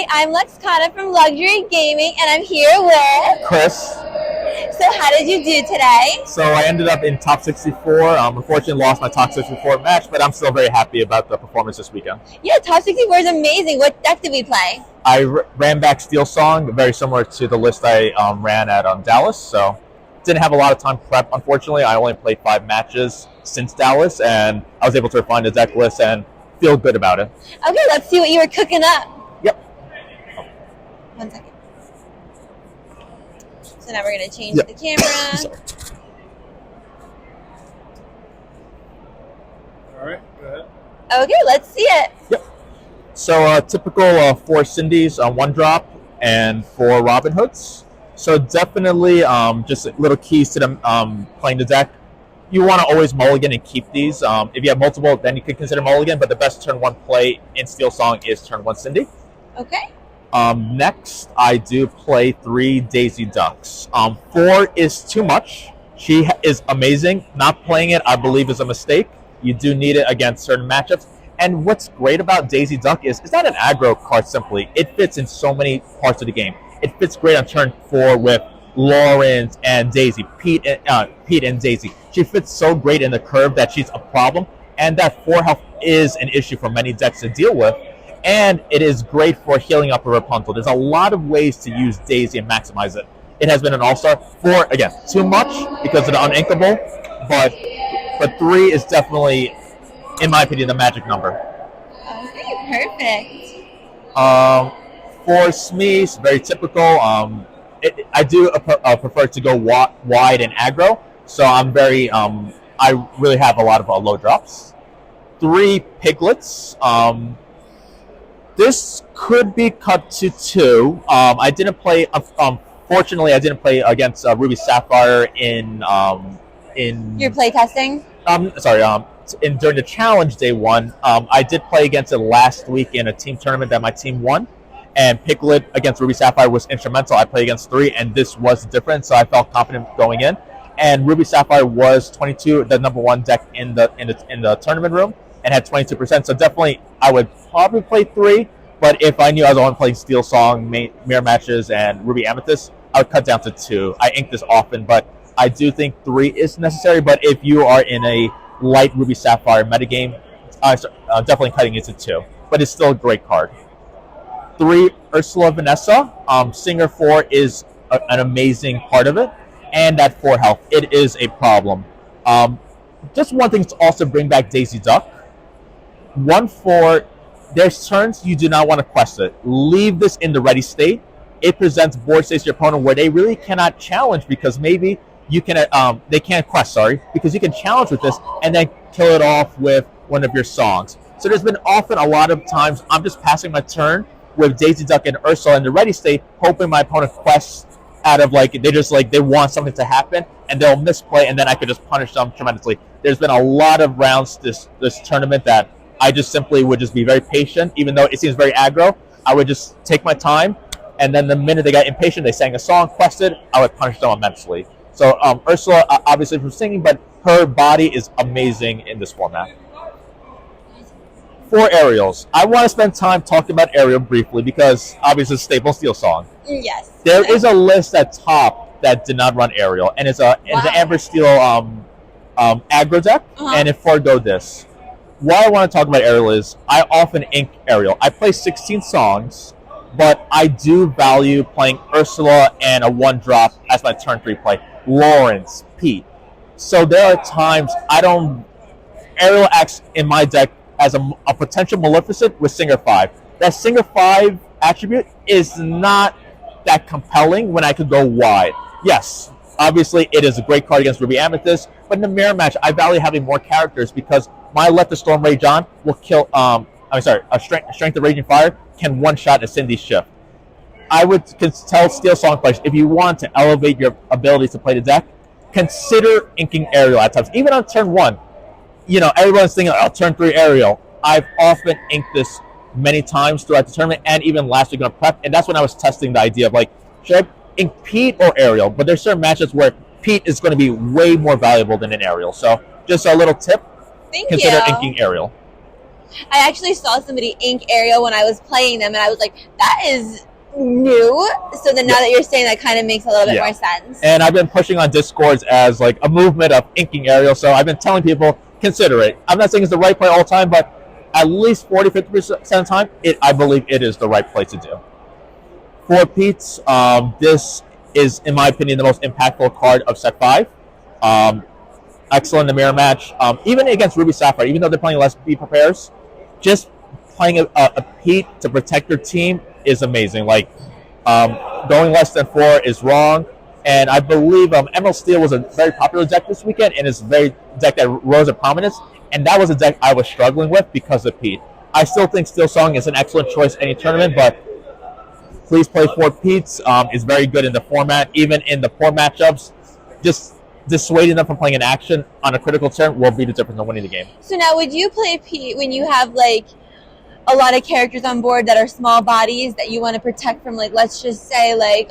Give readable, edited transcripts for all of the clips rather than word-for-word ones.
Hi, I'm Luxcana from Luxury Gaming, and I'm here with Chris. So how did you do today? So I ended up in top 64. Unfortunately lost my top 64 match, but I'm still very happy about the performance this weekend. Yeah, top 64 is amazing. What deck did we play? I ran back Steel Song, very similar to the list I ran at Dallas. So didn't have a lot of time to prep, unfortunately. I only played 5 matches since Dallas, and I was able to refine the deck list and feel good about it. Okay, let's see what you were cooking up. Yep. 1 second. So now we're going to change the camera. All right, go ahead. Okay, let's see it. Yep. So typical 4 Cindy's, 1 drop, and 4 Robin Hoods. So definitely just little keys to them playing the deck. You want to always mulligan and keep these. If you have multiple, then you could consider mulligan, but the best turn 1 play in Steel Song is turn 1 Cindy. Okay. Next, I do play 3 Daisy Ducks. 4 is too much. She is amazing. Not playing it, I believe, is a mistake. You do need it against certain matchups. And what's great about Daisy Duck is it's not an aggro card simply. It fits in so many parts of the game. It fits great on turn 4 with Lawrence and Daisy, Pete and Daisy. She fits so great in the curve that she's a problem, and that 4 health is an issue for many decks to deal with. And it is great for healing up a Rapunzel. There's a lot of ways to use Daisy and maximize it. It has been an all-star. 4, again, too much because of the uninkable, but 3 is definitely, in my opinion, the magic number. Okay, perfect. 4 Smees, very typical. I do prefer to go wide and aggro, so I'm very, I really have a lot of low drops. 3 Piglets. This could be cut to 2. I didn't play. Fortunately, I didn't play against Ruby Sapphire in Your play testing. During the challenge day 1. I did play against it last week in a team tournament that my team won, and Piglet against Ruby Sapphire was instrumental. I played against 3, and this was different, so I felt confident going in. And Ruby Sapphire was 22, the number 1 deck in the tournament room, and had 22%. So definitely, I would probably play 3. But if I knew I was only playing Steel Song, Mirror Matches, and Ruby Amethyst, I would cut down to 2. I ink this often, but I do think 3 is necessary. But if you are in a light Ruby Sapphire metagame, definitely cutting it to 2. But it's still a great card. 3 Ursula Vanessa. Singer 4 is an amazing part of it. And that 4 health, it is a problem. Just one thing to also bring back Daisy Duck. 1/4, there's turns you do not want to quest it. Leave this in the ready state. It presents board states to your opponent where they really cannot challenge because maybe you can, they can't quest, because you can challenge with this and then kill it off with one of your songs. So there's been often a lot of times I'm just passing my turn with Daisy Duck and Ursula in the ready state, hoping my opponent quests out of they want something to happen and they'll misplay, and then I could just punish them tremendously. There's been a lot of rounds this tournament that I just simply would just be very patient, even though it seems very aggro. I would just take my time, and then the minute they got impatient, they sang a song, quested, I would punish them immensely. So Ursula, obviously from singing, but her body is amazing in this format. 4 Aerials. I want to spend time talking about Ariel briefly because obviously it's a staple Steel Song. Yes. There is a list at top that did not run Ariel, and it's an Amber Steel aggro deck, and it forego this. Why I want to talk about Ariel is I often ink Ariel. I play 16 songs, but I do value playing Ursula and a 1-drop as my turn 3 play. Lawrence, Pete. So there are times Ariel acts in my deck as a potential Maleficent with Singer 5. That Singer 5 attribute is not that compelling when I could go wide. Yes, obviously it is a great card against Ruby Amethyst, but in the mirror match, I value having more characters because my Let the Storm Rage On will kill, a Strength of Raging Fire can one-shot a Cindy Shift. I would tell Steel Song players, if you want to elevate your ability to play the deck, consider inking Ariel at times. Even on turn 1, everyone's thinking, turn 3 Ariel. I've often inked this many times throughout the tournament and even last week on prep, and that's when I was testing the idea of should I ink Pete or Ariel? But there's certain matches where Pete is going to be way more valuable than an Ariel. So just a little tip, consider inking Ariel. I actually saw somebody ink Ariel when I was playing them, and I was like, that is new. So then now that you're saying that, kind of makes a little bit more sense. And I've been pushing on Discords as like a movement of inking Ariel, so I've been telling people, consider it. I'm not saying it's the right play all the time, but at least 40-50% of the time, I believe it is the right play to do. For Pete's, this is, in my opinion, the most impactful card of set 5. Excellent in the mirror match. Even against Ruby Sapphire, even though they're playing less Be Prepares, just playing a Pete to protect your team is amazing. Like, going less than 4 is wrong. And I believe Emerald Steel was a very popular deck this weekend, and it's a very deck that rose in prominence. And that was a deck I was struggling with because of Pete. I still think Steel Song is an excellent choice in any tournament, but please play 4 Pete's. It's very good in the format. Even in the poor matchups, just dissuading them from playing an action on a critical turn will be the difference in winning the game. So now, would you play Pete when you have like a lot of characters on board that are small bodies that you want to protect from, like, let's just say, like,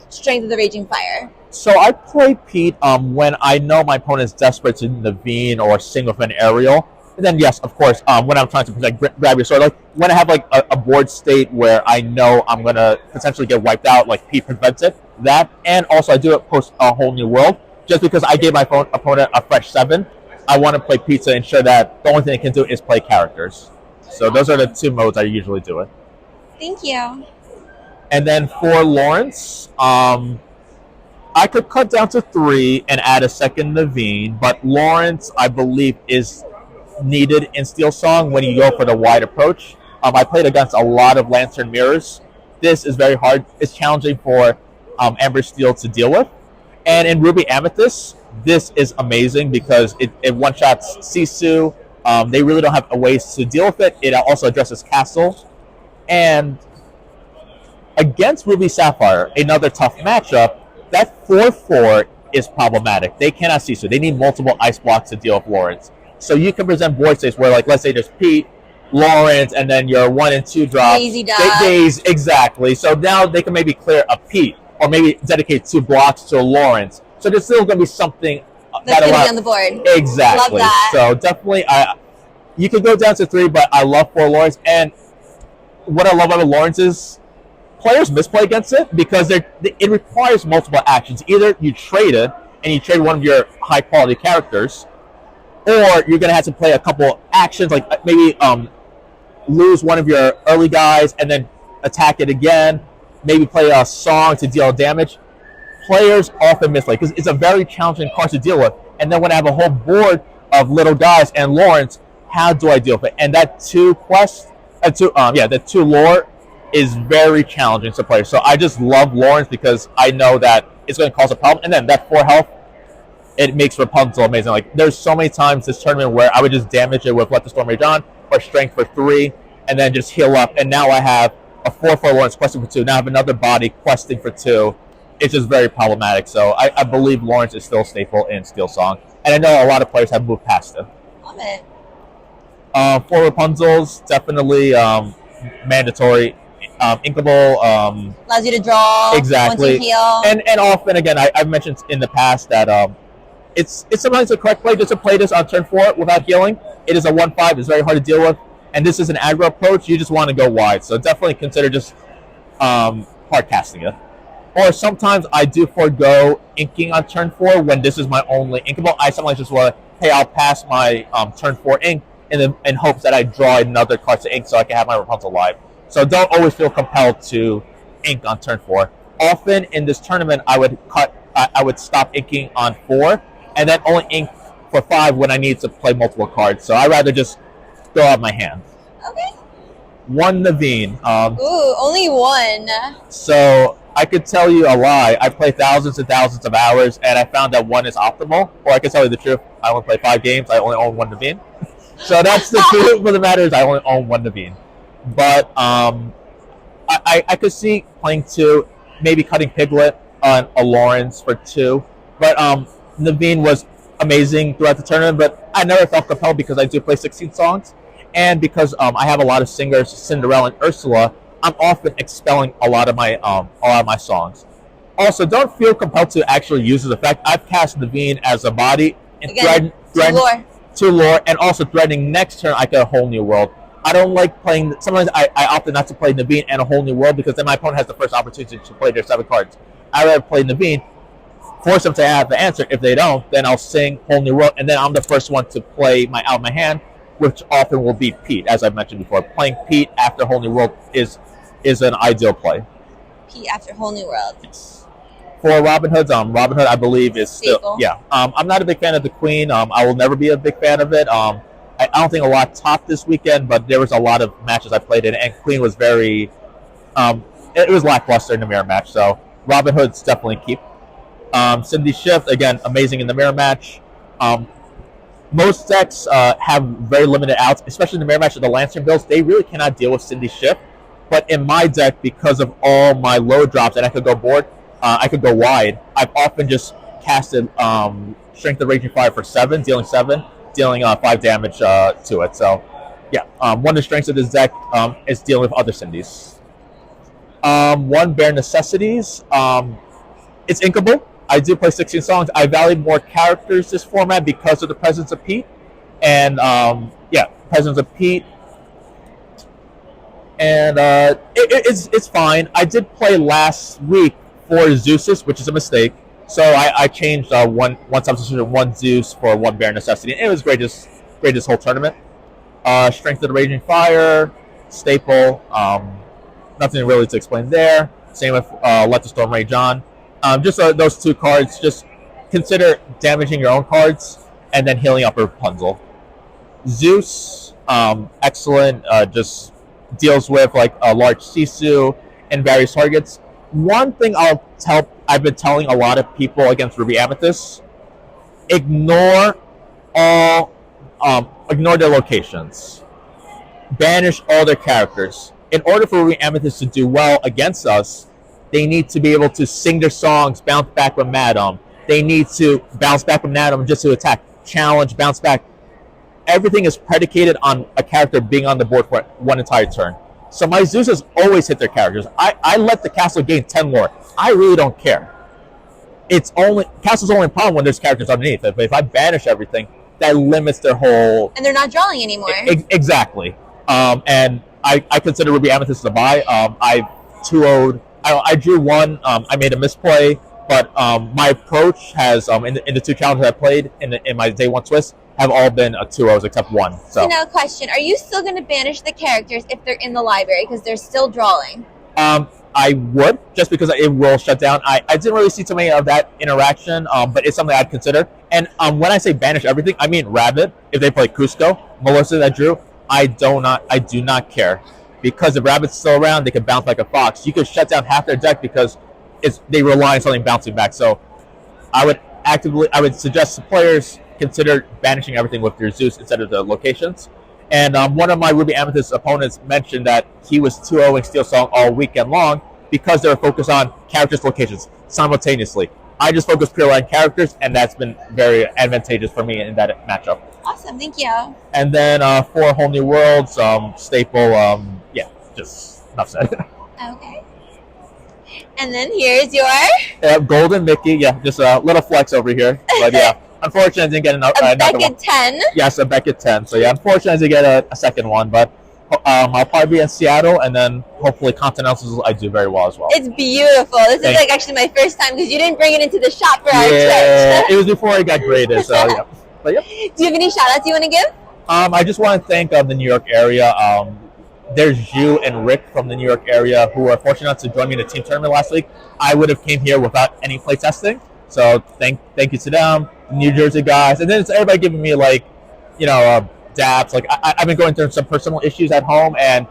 Strength of the Raging Fire? So I play Pete when I know my opponent is desperate to Naveen or sing with an Aerial. And then, yes, of course, when I'm trying to protect Grab Your Sword, like when I have like a board state where I know I'm going to potentially get wiped out, like Pete prevents it. That, and also I do it post A Whole New World. Just because I gave my opponent a fresh 7, I want to play Pete to ensure that the only thing it can do is play characters. So those are the 2 modes I usually do it. Thank you. And then for Lawrence, I could cut down to 3 and add a second Naveen, but Lawrence, I believe, is needed in Steel Song when you go for the wide approach. I played against a lot of Lantern Mirrors. This is very hard. It's challenging for Amber Steel to deal with. And in Ruby Amethyst, this is amazing because it one-shots Sisu. They really don't have a ways to deal with it. It also addresses Castle. And against Ruby Sapphire, another tough matchup, that 4-4 is problematic. They cannot Sisu. They need multiple ice blocks to deal with Lawrence. So you can present board states where, like, let's say there's Pete, Lawrence, and then your 1 and 2 drops. Daisy Duck. Days, exactly. So now they can maybe clear a Pete, or maybe dedicate 2 blocks to Lawrence. So there's still going to be something that's going to be on the board. Exactly. Love that. So definitely, you can go down to 3, but I love 4 Lawrence. And what I love about Lawrence is players misplay against it because it requires multiple actions. Either you trade it and you trade one of your high quality characters, or you're going to have to play a couple actions, like maybe lose one of your early guys and then attack it again, maybe play a song to deal damage. Players often misplay because it's a very challenging card to deal with. And then when I have a whole board of little guys and Lawrence, how do I deal with it? And that 2 quest, that 2 lore is very challenging to play. So I just love Lawrence because I know that it's going to cause a problem. And then that 4 health, it makes Rapunzel amazing. Like, there's so many times this tournament where I would just damage it with Let the Storm Rage On or Strength for 3 and then just heal up. And now I have a 4-4 Lawrence questing for 2. Now I have another body questing for 2. It's just very problematic. So I believe Lawrence is still a staple in Steel Song. And I know a lot of players have moved past it. Love it. For Rapunzel's, definitely mandatory. Inkable. Allows you to draw. Exactly. Once you heal. And often, again, I've mentioned in the past that it's sometimes a correct play just to play this on turn 4 without healing. It is a 1/5. It's very hard to deal with. And this is an aggro approach. You just want to go wide. So definitely consider just hard casting it. Or sometimes I do forego inking on turn 4 when this is my only inkable. I sometimes just want to, hey, I'll pass my turn 4 ink in hopes that I draw another card to ink so I can have my Rapunzel live. So don't always feel compelled to ink on turn 4. Often in this tournament, I would stop inking on 4 and then only ink for 5 when I need to play multiple cards. So I'd rather just throw out my hand. Okay. 1 Naveen. Ooh, only 1. So I could tell you a lie. I play thousands and thousands of hours, and I found that 1 is optimal. Or I can tell you the truth. I only play 5 games. I only own 1 Naveen. So that's the truth of the matter is I only own 1 Naveen. But I could see playing 2, maybe cutting Piglet on a Lawrence for 2. But Naveen was amazing throughout the tournament, but I never felt compelled because I do play 16 songs. And because I have a lot of singers, Cinderella and Ursula, I'm often expelling a lot of my songs. Also, don't feel compelled to actually use this effect. I've cast Naveen as a body. And Again, lore. 2 lore, and also threatening next turn I get a whole new world. I don't like playing. Sometimes I opt not to play Naveen and a whole new world because then my opponent has the first opportunity to play their 7 cards. I rather play Naveen, force them to have the answer. If they don't, then I'll sing whole new world, and then I'm the first one to play my out of my hand, which often will be Pete, as I mentioned before. Playing Pete after whole new world is an ideal play. Pete after whole new world. Yes. For Robin Hood, Robin Hood I believe is still I'm not a big fan of the Queen. I will never be a big fan of it. I don't think a lot topped this weekend, but there was a lot of matches I played in, and Queen was very it was lackluster in the mirror match. So Robin Hood's definitely keep. Cindy Shift, again, amazing in the mirror match. Most decks have very limited outs, especially in the mirror match of the Lantern builds. They really cannot deal with Cindy Shift. But in my deck, because of all my low drops, and I could go board, I could go wide, I've often just casted Strength of Raging Fire for 7, dealing 5 damage to it. So, yeah, one of the strengths of this deck is dealing with other Cindy's. One Bare Necessities. It's inkable. I do play 16 songs. I value more characters this format because of the presence of Pete. And, presence of Pete. And it's fine. I did play last week for Zeus's, which is a mistake. So I changed one substitution, 1 Zeus for 1 Bare Necessity. And it was great this whole tournament. Strength of the Raging Fire, staple. Nothing really to explain there. Same with Let the Storm Rage On. Just those 2 cards. Just consider damaging your own cards and then healing up Rapunzel. Zeus, excellent. Just deals with like a large Sisu and various targets. One thing I've been telling a lot of people against Ruby Amethyst: ignore their locations, banish all their characters. In order for Ruby Amethyst to do well against us, they need to be able to sing their songs, bounce back with Madam. They need to bounce back with Madam just to attack, challenge, bounce back. Everything is predicated on a character being on the board for one entire turn. So my Zeus's always hit their characters. I let the castle gain 10 lore. I really don't care. Castle's only problem when there's characters underneath. But if I banish everything, that limits their whole... And they're not drawing anymore. Exactly. And I consider Ruby Amethyst a buy. I 2-0'd. I drew 1. I made a misplay. But my approach has, in the 2 challenges I played in my day 1 twist, have all been 2-0s except 1. So now, question: are you still going to banish the characters if they're in the library because they're still drawing? I would, just because it will shut down. I didn't really see too many of that interaction, but it's something I'd consider. And when I say banish everything, I mean Rabbit. If they play Cusco, Melissa that drew, I do not care, because if Rabbit's still around, they can bounce like a fox. You could shut down half their deck because they rely on something bouncing back. So I would suggest to players consider banishing everything with your Zeus instead of the locations. And one of my Ruby Amethyst opponents mentioned that he was 2-0ing Steel Song all weekend long because they were focused on characters' locations simultaneously. I just focus purely on characters, and that's been very advantageous for me in that matchup. Awesome, thank you. And then for Whole New Worlds, staple, just enough said. Okay. And then here's your... Golden Mickey, just a little flex over here. But yeah, unfortunately I didn't get another Beckett 10? Yes, a Beckett 10. So yeah, unfortunately I didn't get a second one, but I'll probably be in Seattle, and then hopefully Continentals I do very well as well. It's beautiful. This is like actually my first time because you didn't bring it into the shop for our Twitch. It was before I got graded, so yeah. But yeah. Do you have any shout outs you want to give? I just want to thank the New York area. There's you and Rick from the New York area who were fortunate enough to join me in the team tournament last week. I would have came here without any play testing. So thank you to them, New Jersey guys. And then it's everybody giving me dabs. Like I've been going through some personal issues at home, and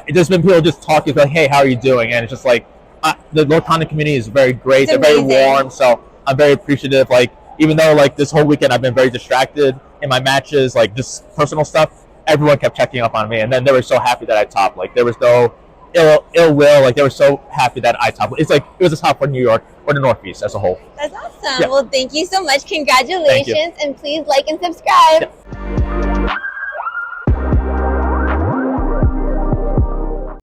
there's been people just talking like, hey, how are you doing? And it's just like the Lorcana community is very great. They're very warm. So I'm very appreciative. Like even though this whole weekend I've been very distracted in my matches, just personal stuff, everyone kept checking up on me, and then they were so happy that I topped. There was no ill will. They were so happy that I topped. It's it was a top for New York or the Northeast as a whole. That's awesome. Yeah. Well, thank you so much. Congratulations, and please like and subscribe. Yeah.